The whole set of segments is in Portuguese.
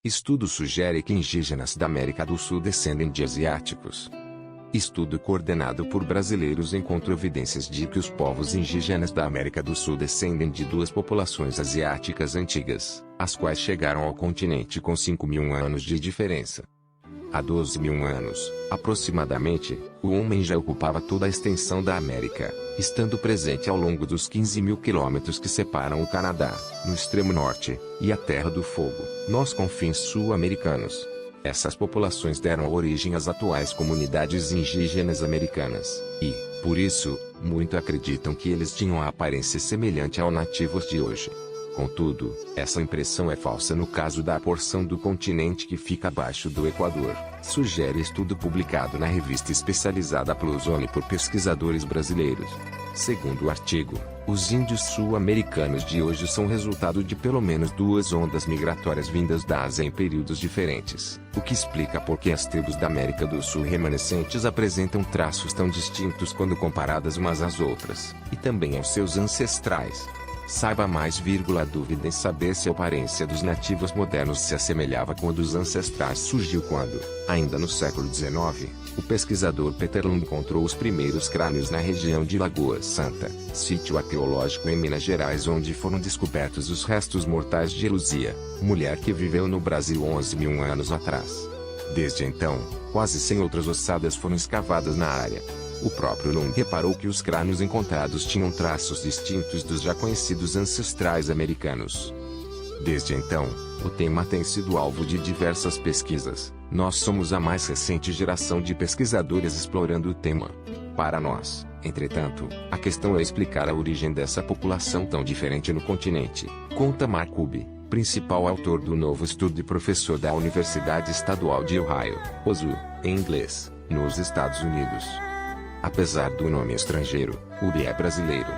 Estudo sugere que indígenas da América do Sul descendem de asiáticos. Estudo coordenado por brasileiros encontra evidências de que os povos indígenas da América do Sul descendem de duas populações asiáticas antigas, as quais chegaram ao continente com 5.000 anos de diferença. Há 12.000 anos, aproximadamente, o homem já ocupava toda a extensão da América, estando presente ao longo dos 15.000 quilômetros que separam o Canadá, no extremo norte, e a Terra do Fogo, nos confins sul-americanos. Essas populações deram origem às atuais comunidades indígenas americanas, e, por isso, muito acreditam que eles tinham a aparência semelhante aos nativos de hoje. Contudo, essa impressão é falsa no caso da porção do continente que fica abaixo do Equador, sugere estudo publicado na revista especializada Pluzone por pesquisadores brasileiros. Segundo o artigo, os índios sul-americanos de hoje são resultado de pelo menos duas ondas migratórias vindas da Ásia em períodos diferentes, o que explica por que as tribos da América do Sul remanescentes apresentam traços tão distintos quando comparadas umas às outras, e também aos seus ancestrais. Saiba mais, dúvida em saber se a aparência dos nativos modernos se assemelhava com a dos ancestrais surgiu quando, ainda no século XIX, o pesquisador Peter Lund encontrou os primeiros crânios na região de Lagoa Santa, sítio arqueológico em Minas Gerais onde foram descobertos os restos mortais de Luzia, mulher que viveu no Brasil 11.000 anos atrás. Desde então, quase 100 outras ossadas foram escavadas na área. O próprio Lund reparou que os crânios encontrados tinham traços distintos dos já conhecidos ancestrais americanos. Desde então, o tema tem sido alvo de diversas pesquisas. Nós somos a mais recente geração de pesquisadores explorando o tema. Para nós, entretanto, a questão é explicar a origem dessa população tão diferente no continente, conta Mark Kubi, principal autor do novo estudo e professor da Universidade Estadual de Ohio, OSU, em inglês, nos Estados Unidos. Apesar do nome estrangeiro, Kubi é brasileiro.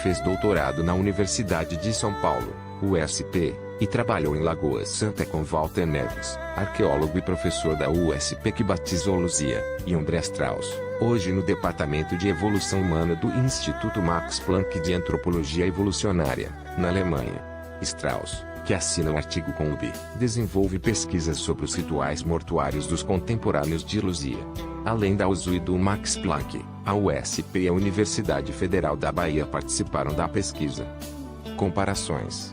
Fez doutorado na Universidade de São Paulo, USP, e trabalhou em Lagoa Santa com Walter Neves, arqueólogo e professor da USP que batizou Luzia, e André Strauss, hoje no Departamento de Evolução Humana do Instituto Max Planck de Antropologia Evolucionária, na Alemanha. Strauss, que assina o artigo com Kubi, desenvolve pesquisas sobre os rituais mortuários dos contemporâneos de Luzia. Além da USU e do Max Planck, a USP e a Universidade Federal da Bahia participaram da pesquisa. Comparações.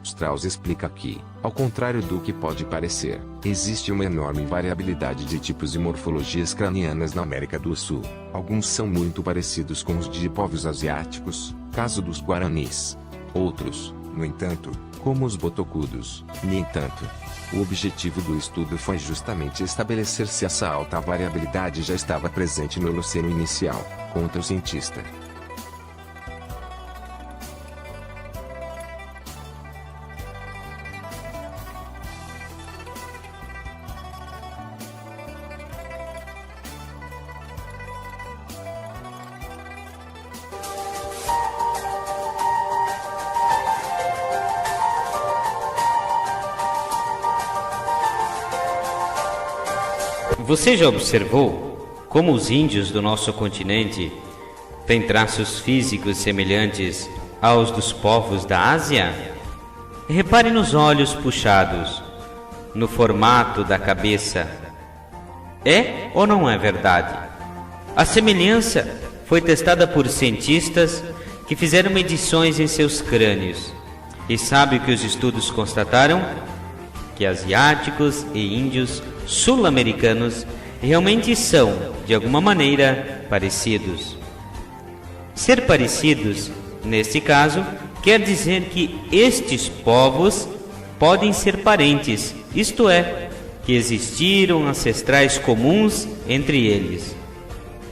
Strauss explica que, ao contrário do que pode parecer, existe uma enorme variabilidade de tipos e morfologias cranianas na América do Sul. Alguns são muito parecidos com os de povos asiáticos, caso dos guaranis. Outros, no entanto, como os botocudos, nem tanto. O objetivo do estudo foi justamente estabelecer se essa alta variabilidade já estava presente no Holoceno inicial, conta o cientista. Você já observou como os índios do nosso continente têm traços físicos semelhantes aos dos povos da Ásia? Repare nos olhos puxados, no formato da cabeça. É ou não é verdade? A semelhança foi testada por cientistas que fizeram medições em seus crânios. E sabe o que os estudos constataram? Que asiáticos e índios sul-americanos realmente são, de alguma maneira, parecidos. Ser parecidos, neste caso, quer dizer que estes povos podem ser parentes, isto é, que existiram ancestrais comuns entre eles.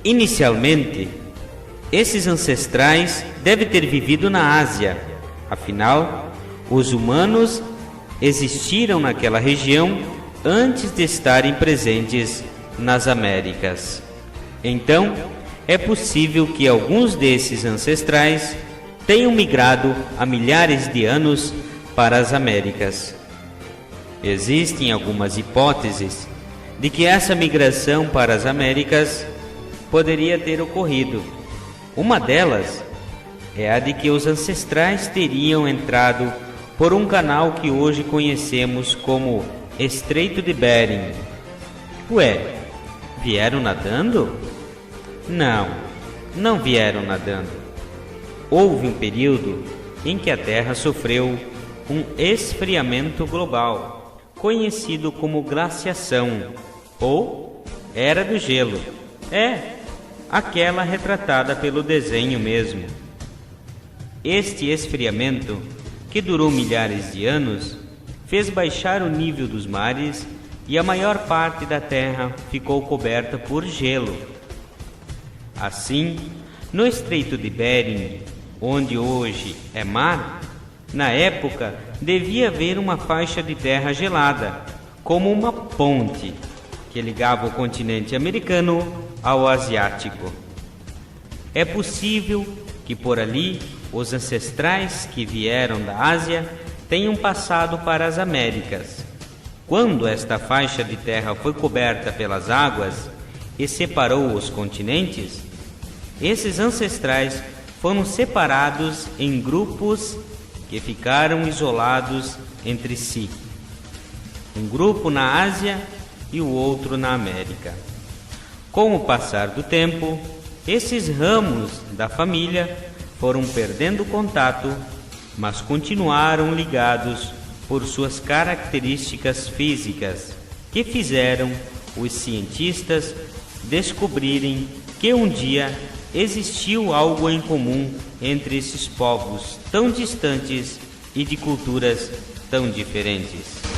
Inicialmente, esses ancestrais devem ter vivido na Ásia, afinal, os humanos existiram naquela região antes de estarem presentes nas Américas. Então, é possível que alguns desses ancestrais tenham migrado há milhares de anos para as Américas. Existem algumas hipóteses de que essa migração para as Américas poderia ter ocorrido. Uma delas é a de que os ancestrais teriam entrado por um canal que hoje conhecemos como Estreito de Bering. Ué, vieram nadando? Não, não vieram nadando. Houve um período em que a Terra sofreu um esfriamento global, conhecido como glaciação, ou Era do Gelo. Aquela retratada pelo desenho mesmo. Este esfriamento, que durou milhares de anos, fez baixar o nível dos mares e a maior parte da Terra ficou coberta por gelo. Assim, no Estreito de Bering, onde hoje é mar, na época devia haver uma faixa de terra gelada, como uma ponte, que ligava o continente americano ao asiático. É possível que por ali os ancestrais que vieram da Ásia tenham passado para as Américas. Quando esta faixa de terra foi coberta pelas águas e separou os continentes, esses ancestrais foram separados em grupos que ficaram isolados entre si. Um grupo na Ásia e o outro na América. Com o passar do tempo, esses ramos da família foram perdendo contato, mas continuaram ligados por suas características físicas, que fizeram os cientistas descobrirem que um dia existiu algo em comum entre esses povos tão distantes e de culturas tão diferentes.